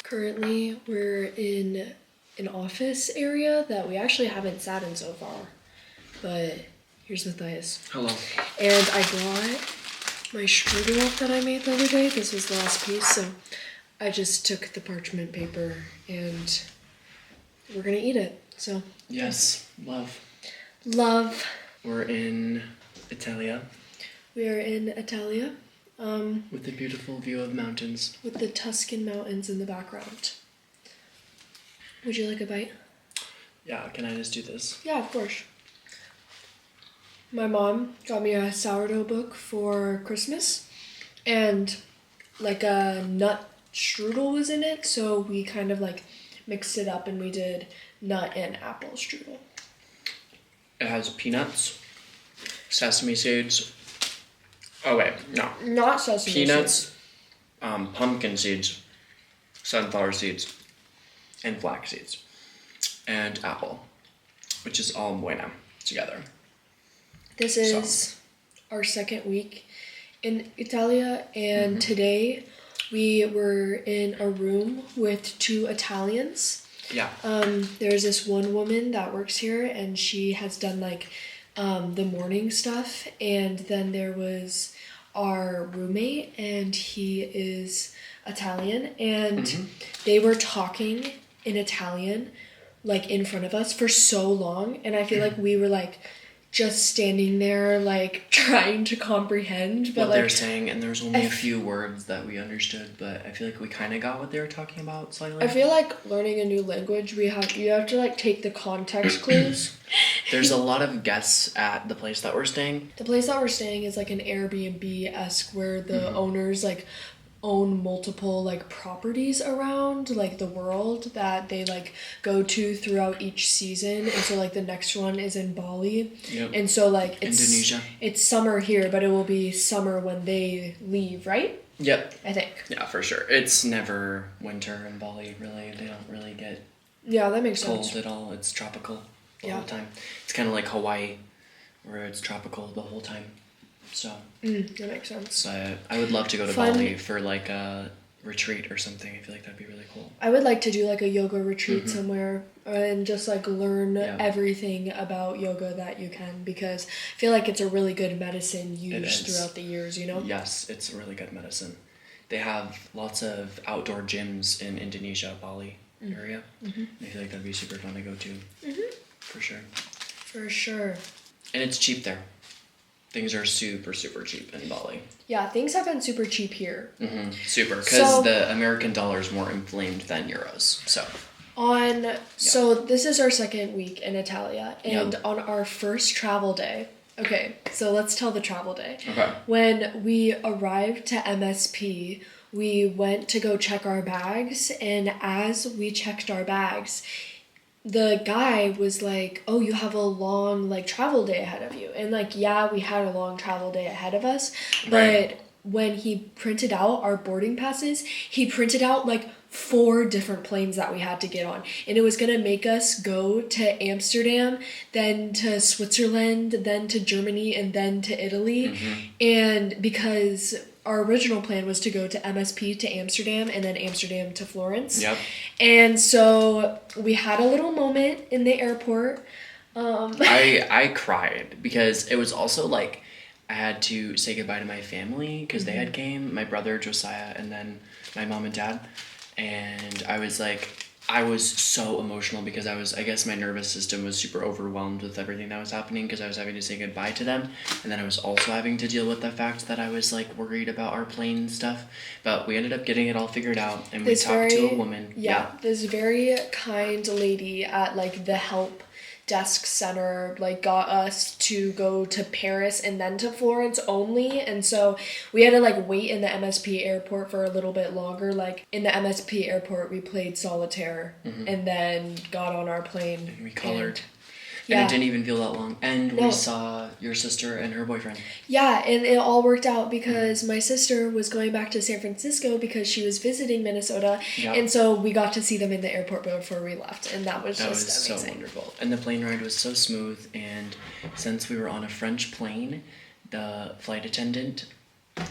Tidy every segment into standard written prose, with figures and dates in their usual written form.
Currently, we're in an office area that we actually haven't sat in so far. But here's Matthias. Hello. And I brought my strudel that I made the other day. This was the last piece, so I just took the parchment paper and we're gonna eat it. So Yes, love. love. We're in Italia We are in Italia. with a beautiful view of mountains. With the Tuscan mountains in the background. Would you like a bite? Yeah, can I just do this? Yeah, of course. My mom got me a sourdough book for Christmas, and like a nut strudel was in it, so we kind of like mixed it up and we did nut and apple strudel. It has peanuts, sesame seeds. Oh wait, no. Not sesame Peanuts, seeds. pumpkin seeds, sunflower seeds, and flax seeds, and apple, which is all bueno together. This is our second week in Italia, and today we were in a room with two Italians. Yeah. There's this one woman that works here, and she has done like the morning stuff, and then there was our roommate, and he is Italian, and they were talking in Italian like in front of us for so long, and I feel like we were like just standing there like trying to comprehend but what like they're saying, and there's only a few words that we understood, but I feel like we kind of got what they were talking about slightly. I feel like learning a new language, you have to like take the context clues. There's a lot of guests at the place that we're staying. The place that we're staying is like an Airbnb-esque where the owners like own multiple like properties around like the world that they like go to throughout each season, and so like the next one is in Bali. Yep. And so like Indonesia. It's summer here, but it will be summer when they leave, right? Yep. I think. Yeah, for sure. It's never winter in Bali, really. They don't really get Yeah, that makes cold sense. at all. It's tropical the Yeah. whole time. It's kind of like Hawaii, where it's tropical the whole time. So, That makes sense. but I would love to go to Fun. Bali for like a retreat or something. I feel like that'd be really cool. I would like to do like a yoga retreat somewhere and just like learn Yeah. everything about yoga that you can, because I feel like it's a really good medicine used is. throughout the years, you know? Yes, it's a really good medicine. They have lots of outdoor gyms in Indonesia, Bali area. I feel like that'd be super fun to go to. For sure. For sure. And it's cheap there. Things are super, super cheap in Bali. Yeah, things have been super cheap here. Super, because So- the American dollar is more inflamed than euros. So this is our second week in Italia, and Yep. on our first travel day, okay, so let's tell the travel day. Okay. When we arrived to MSP, we went to go check our bags, and as we checked our bags, the guy was like, "Oh, you have a long like travel day ahead of you." And like, yeah, we had a long travel day ahead of us, but Right. when he printed out our boarding passes, he printed out like 4 different planes that we had to get on, and it was gonna make us go to Amsterdam, then to Switzerland, then to Germany, and then to Italy. And because our original plan was to go to MSP to Amsterdam and then Amsterdam to Florence. Yep. And so we had a little moment in the airport. I cried because it was also like I had to say goodbye to my family because they had came, my brother Josiah, and then my mom and dad, and I was so emotional because I guess my nervous system was super overwhelmed with everything that was happening because I was having to say goodbye to them, and then I was also having to deal with the fact that I was like worried about our plane stuff, but we ended up getting it all figured out, and we talked to a woman. This very kind lady at like the help desk center like got us to go to Paris and then to Florence only, and so we had to like wait in the MSP airport for a little bit longer. Like in the MSP airport we played solitaire and then got on our plane. We colored. Yeah. And it didn't even feel that long. And No. we saw your sister and her boyfriend. Yeah, and it all worked out because my sister was going back to San Francisco because she was visiting Minnesota, Yeah. and so we got to see them in the airport before we left, and that was That just was amazing. so wonderful. And the plane ride was so smooth. And since we were on a French plane, the flight attendant,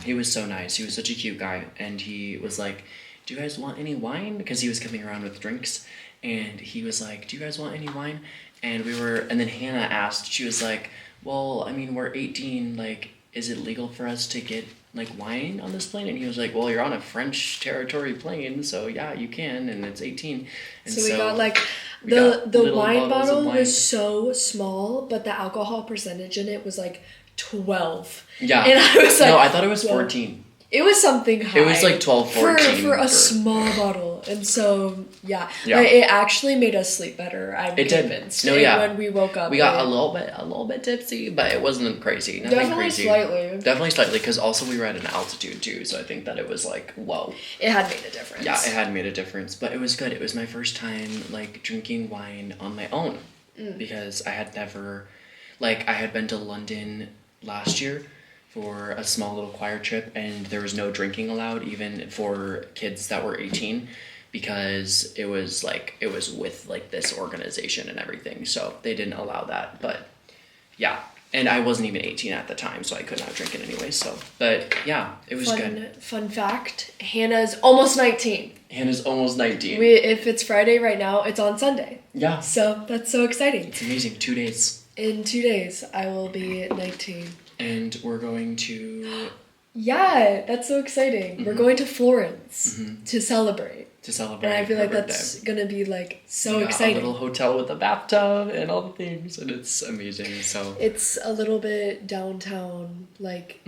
he was so nice. He was such a cute guy. And he was like, do you guys want any wine? Because he was coming around with drinks, and he was like, do you guys want any wine? And then Hannah asked, she was like, well, I mean, we're 18, like, is it legal for us to get, like, wine on this plane? And he was like, well, you're on a French territory plane, so yeah, you can, and it's 18. And so we got, like, we got the little wine bottles of bottle wine. was so small, but the alcohol percentage in it was, like, 12. Yeah. And I was like... No, I thought it was 12. 14. It was something high. It was like 12, 14. For a small bottle. And so, yeah. Yeah. But it actually made us sleep better, I'm convinced. Did. No, yeah. When we woke up. We got a little bit tipsy, but it wasn't crazy. Nothing definitely crazy. Definitely slightly, because also we were at an altitude too, so I think that it was like, whoa. It had made a difference. Yeah, it had made a difference, but it was good. It was my first time, like, drinking wine on my own, because I had never, like, I had been to London last year for a small little choir trip, and there was no drinking allowed even for kids that were 18, because it was with like this organization and everything, so they didn't allow that. But yeah, and I wasn't even 18 at the time, so I could not drink it anyway. So, but yeah, it was good. Fun fact, Hannah's almost 19. Hannah's almost 19. If it's Friday right now, it's on Sunday. Yeah. So that's so exciting. It's amazing. 2 days. In 2 days, I will be 19. And we're going to... Yeah, that's so exciting. We're going to Florence to celebrate. And I feel like birthday. That's going to be, like, so we exciting. Got a little hotel with a bathtub and all the things, and it's amazing, so... It's a little bit downtown, like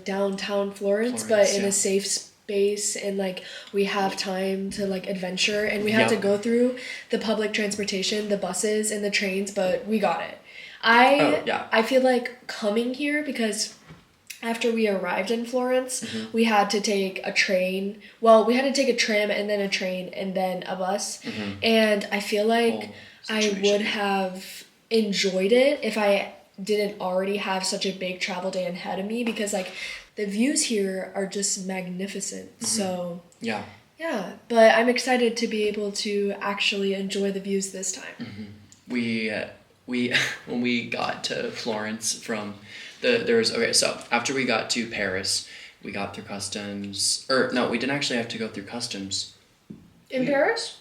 downtown Florence, but in a safe space, and, like, we have time to, like, adventure, and we had to go through the public transportation, the buses and the trains, but we got it. I feel like coming here, because after we arrived in Florence, we had to take a train. Well, we had to take a tram and then a train and then a bus. And I feel like I would have enjoyed it if I didn't already have such a big travel day ahead of me, because, like, the views here are just magnificent. So yeah, but I'm excited to be able to actually enjoy the views this time. We when we got to Florence from so after we got to Paris, we got through customs, or no, we didn't actually have to go through customs. In Paris?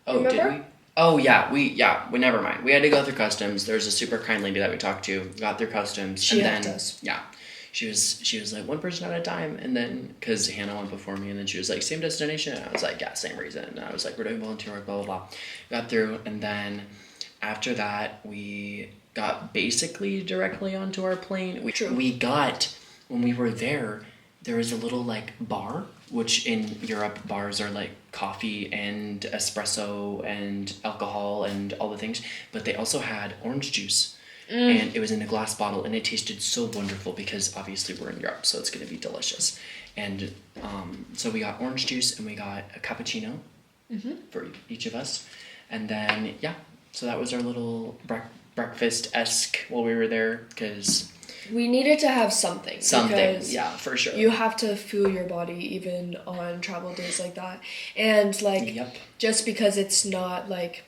Oh, remember? did we? Oh we never mind. We had to go through customs. There was a super kind lady that we talked to, got through customs, She and helped then us. yeah. She was like, one person at a time, and then, because Hannah went before me, and then she was like, same destination, and I was like, yeah, same reason, and I was like, we're doing volunteer work, blah, blah, blah. Got through, and then after that, we got basically directly onto our plane. We got, when we were there was a little, like, bar, which in Europe, bars are like coffee and espresso and alcohol and all the things, but they also had orange juice. And it was in a glass bottle, and it tasted so wonderful, because obviously we're in Europe, so it's going to be delicious. And so we got orange juice, and we got a cappuccino for each of us. And then, yeah, so that was our little breakfast-esque while we were there, because... We needed to have something. Because yeah, for sure. You have to fuel your body even on travel days like that. And, like, just because it's not, like,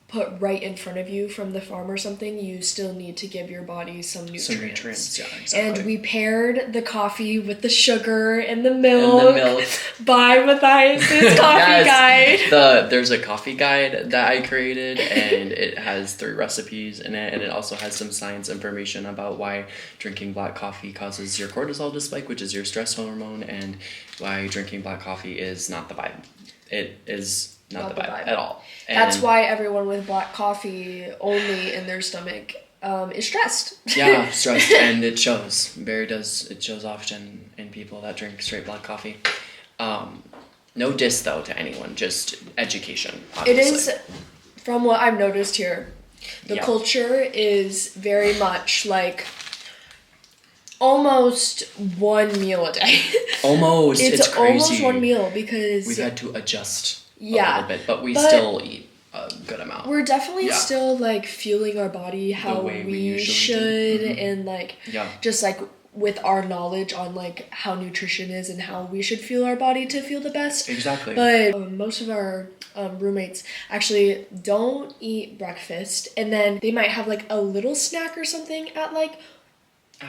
put right in front of you from the farm or something, you still need to give your body some nutrients. Yeah, exactly. And we paired the coffee with the sugar and the milk. By Matthias's coffee guide. There's a coffee guide that I created, and it has 3 recipes in it, and it also has some science information about why drinking black coffee causes your cortisol to spike, which is your stress hormone, and why drinking black coffee is not the vibe. It is not the vibe at all. And that's why everyone with black coffee only in their stomach is stressed. Yeah, stressed, and it shows. It shows often in people that drink straight black coffee. No diss, though, to anyone, just education, obviously. It is, from what I've noticed here, the culture is very much like almost one meal a day. Almost. It's crazy. Almost one meal, because... We've had to adjust a little bit, but we still eat a good amount. We're definitely still, like, fueling our body how we should, and, like, just, like, with our knowledge on, like, how nutrition is and how we should fuel our body to feel the best. Exactly. But most of our roommates actually don't eat breakfast, and then they might have, like, a little snack or something at, like,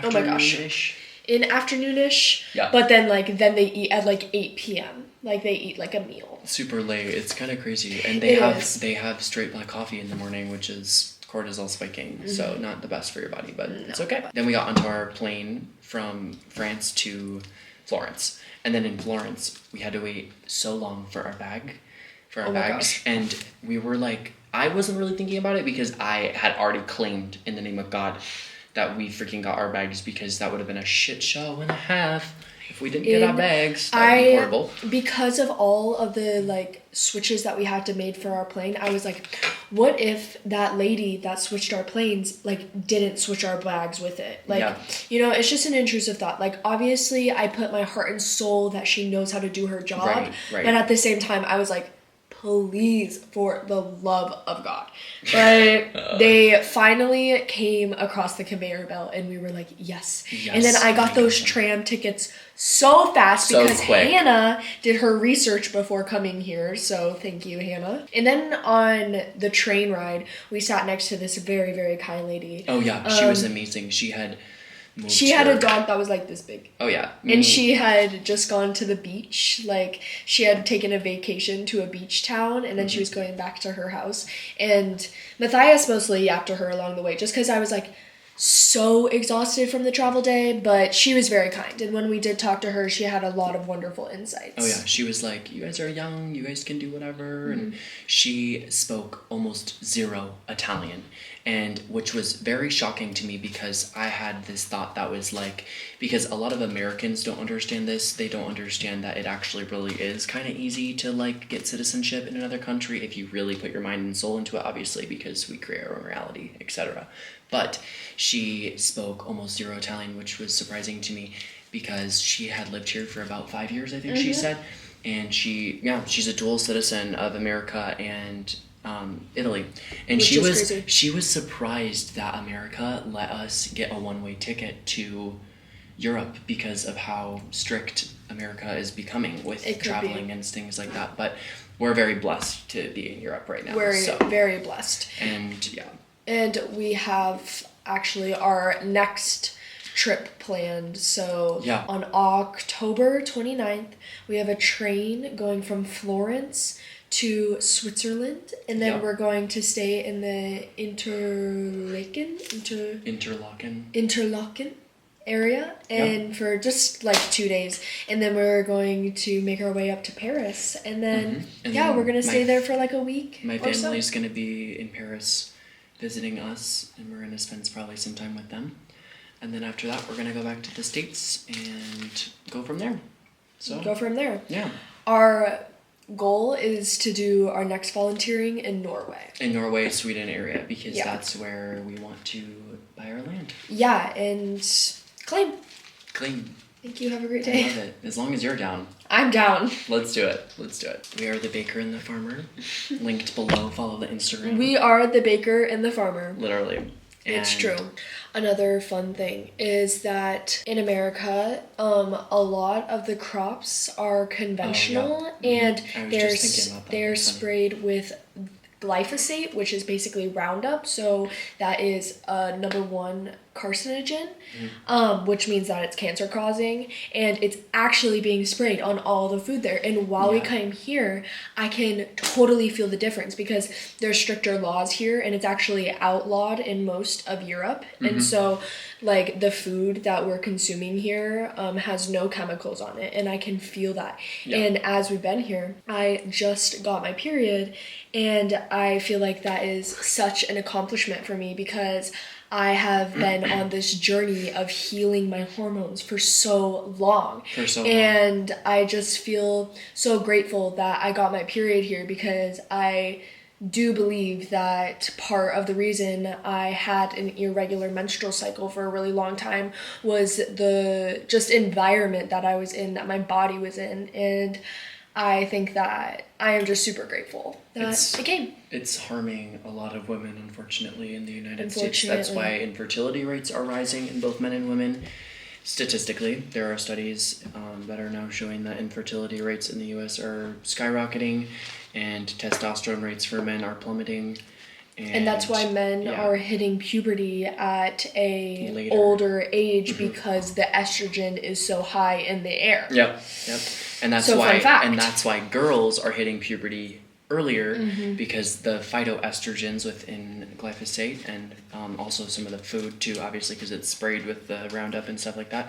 oh my gosh. in afternoonish. Yeah. But then then they eat at like 8 p.m. Like they eat like a meal. Super late. It's kind of crazy, and they have straight black coffee in the morning, which is cortisol spiking, so not the best for your body, but it's okay. Then we got onto our plane from France to Florence, and then in Florence we had to wait so long for our bags, and we were like, I wasn't really thinking about it because I had already claimed in the name of God that we freaking got our bags, because that would have been a shit show and a half if we didn't get our bags. That would be horrible. Because of all of the switches that we had to make for our plane, I was like, what if that lady that switched our planes didn't switch our bags with it? It's just an intrusive thought. Obviously I put my heart and soul that she knows how to do her job, right. But at the same time I was like, please, for the love of God. But they finally came across the conveyor belt and we were like, yes. And then I got those tram tickets so fast because Hannah did her research before coming here. So thank you, Hannah. And then on the train ride, we sat next to this very, very kind lady. Oh yeah, she was amazing. She had a dog that was this big. Oh yeah. And she had just gone to the beach. She had taken a vacation to a beach town, and then she was going back to her house. And Matthias mostly yapped to her along the way, just because I was so exhausted from the travel day, but she was very kind. And when we did talk to her, she had a lot of wonderful insights. Oh yeah, she was like, you guys are young, you guys can do whatever. And she spoke almost zero Italian, and which was very shocking to me, because I had this thought that was because a lot of Americans don't understand this. They don't understand that it actually really is kind of easy to get citizenship in another country if you really put your mind and soul into it, obviously, because we create our own reality, etc. But she spoke almost zero Italian, which was surprising to me, because she had lived here for about 5 years, I think she said. And she's a dual citizen of America and Italy. And she was surprised that America let us get a one-way ticket to Europe because of how strict America is becoming with traveling and things like that. But we're very blessed to be in Europe right now. We're very blessed. And yeah. And we have actually our next trip planned. So on October 29th, we have a train going from Florence to Switzerland, and then we're going to stay in the Interlaken area, and for just 2 days, and then we're going to make our way up to Paris, and then we're gonna stay there for a week. My family's gonna be in Paris visiting us, and we're gonna spend probably some time with them, and then after that we're gonna go back to the States and go from there. Yeah, our goal is to do our next volunteering in Norway, Sweden area, because that's where we want to buy our land. And claim. Thank you. Have a great day. I love it. As long as you're down. I'm down. Let's do it. We are the baker and the farmer. Linked below. Follow the Instagram. We are the baker and the farmer. Literally. It's true. Another fun thing is that in America, a lot of the crops are conventional, and they're sprayed with glyphosate, which is basically Roundup. So that is number one carcinogen, which means that it's cancer causing, and it's actually being sprayed on all the food there. And while we came here, I can totally feel the difference, because there's stricter laws here, and it's actually outlawed in most of Europe. And so the food that we're consuming here has no chemicals on it, and I can feel that. And as we've been here, I just got my period, and I feel like that is such an accomplishment for me, because I have been on this journey of healing my hormones for so long. And I just feel so grateful that I got my period here, because I do believe that part of the reason I had an irregular menstrual cycle for a really long time was the just environment that I was in, that my body was in. And I think that I am just super grateful that it came. It's harming a lot of women, unfortunately, in the United States. That's why infertility rates are rising in both men and women. Statistically, there are studies that are now showing that infertility rates in the U.S. are skyrocketing, and testosterone rates for men are plummeting. And that's why men are hitting puberty at a later. older age because the estrogen is so high in the air. Yep. And that's why girls are hitting puberty earlier because the phytoestrogens within glyphosate and also some of the food too, obviously, because it's sprayed with the Roundup and stuff like that.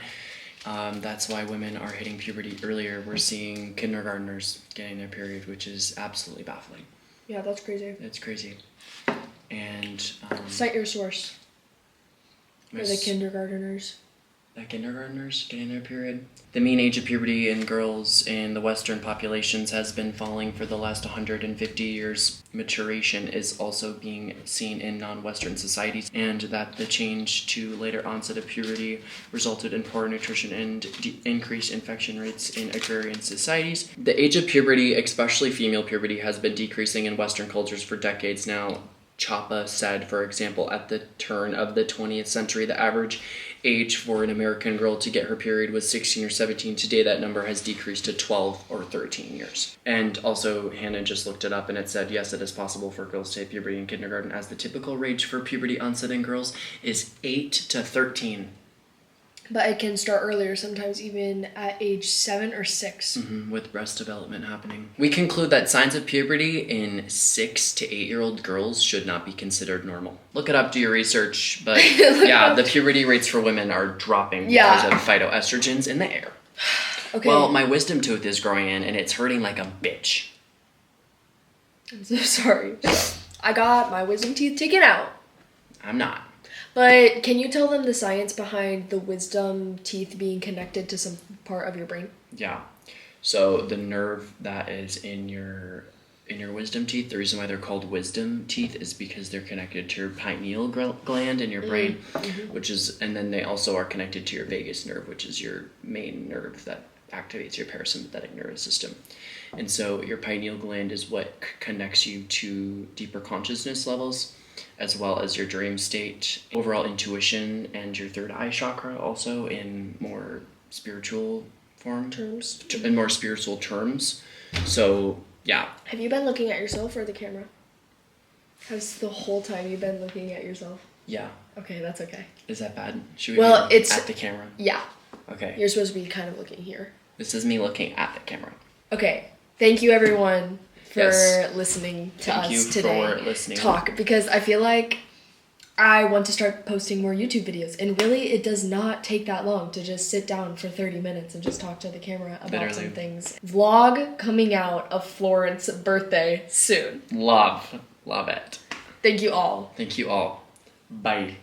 That's why women are hitting puberty earlier. We're seeing kindergartners getting their period, which is absolutely baffling. Yeah, that's crazy. It's crazy. And cite your source for the kindergartners. The kindergartners getting their period. The mean age of puberty in girls in the Western populations has been falling for the last 150 years. Maturation is also being seen in non-Western societies, and that the change to later onset of puberty resulted in poor nutrition and increased infection rates in agrarian societies. The age of puberty, especially female puberty, has been decreasing in Western cultures for decades now. Chapa said, for example, at the turn of the 20th century, the average age for an American girl to get her period was 16 or 17. Today, that number has decreased to 12 or 13 years. And also, Hannah just looked it up, and it said, yes, it is possible for girls to hit puberty in kindergarten, as the typical age for puberty onset in girls is 8 to 13. But it can start earlier, sometimes even at age 7 or 6. With breast development happening. We conclude that signs of puberty in 6 to 8-year-old girls should not be considered normal. Look it up, do your research, but the puberty rates for women are dropping because of phytoestrogens in the air. Okay. Well, my wisdom tooth is growing in and it's hurting like a bitch. I'm so sorry. I got my wisdom teeth taken out. I'm not. But can you tell them the science behind the wisdom teeth being connected to some part of your brain? Yeah. So the nerve that is in your wisdom teeth, the reason why they're called wisdom teeth is because they're connected to your pineal gland in your brain, and then they also are connected to your vagus nerve, which is your main nerve that activates your parasympathetic nervous system. And so your pineal gland is what connects you to deeper consciousness levels, as well as your dream state, overall intuition, and your third eye chakra also in more spiritual terms. In more spiritual terms. So, yeah. Have you been looking at yourself or the camera? Has the whole time you been looking at yourself? Yeah. Okay, that's okay. Is that bad? Should we be at the camera? Yeah. Okay. You're supposed to be kind of looking here. This is me looking at the camera. Okay. Thank you, everyone, for listening to us today talk, because I feel like I want to start posting more YouTube videos, and really it does not take that long to just sit down for 30 minutes and just talk to the camera about some things. Vlog coming out of Florence's birthday soon. Love it. Thank you all. Bye.